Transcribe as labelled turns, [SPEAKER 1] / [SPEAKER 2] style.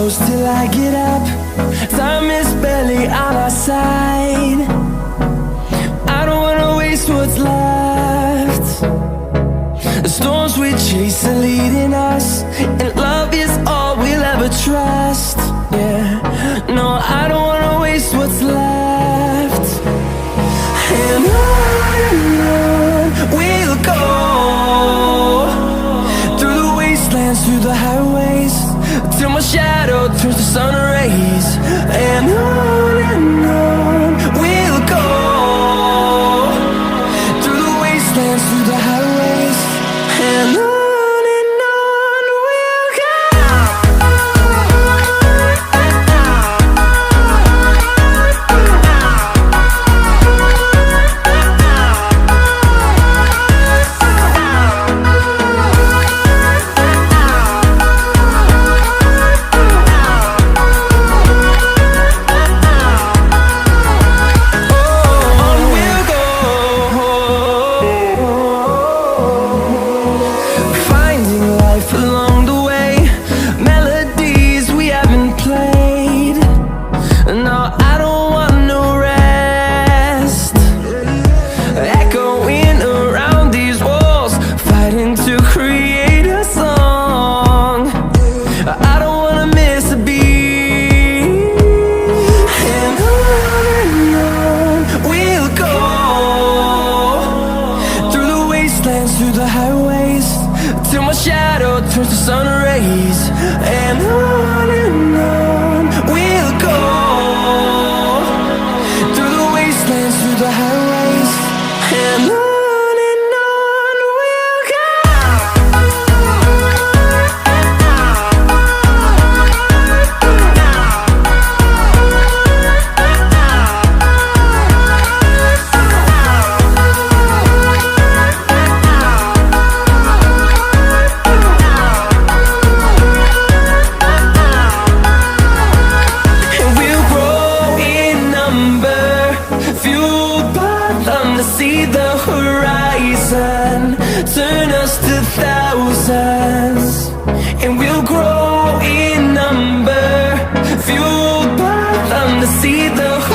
[SPEAKER 1] close till I get up. Time is barely on our side. I don't wanna waste what's left. The storms we chase are leading us, and love is all we'll ever trust. Yeah, no, I don't wanna waste what's left. And on we'll go, through the wastelands, through the highways, till my shadow turns to sun rays. And on we'll go, through the wastelands, through the highways, and on we'll go. Through the highways, till my shadow turns to sun rays. And on we'll go, through the wastelands, through the highways, and on we'll go. See the horizon, turn us to thousands, and we'll grow in number, fueled by them to see the horizon.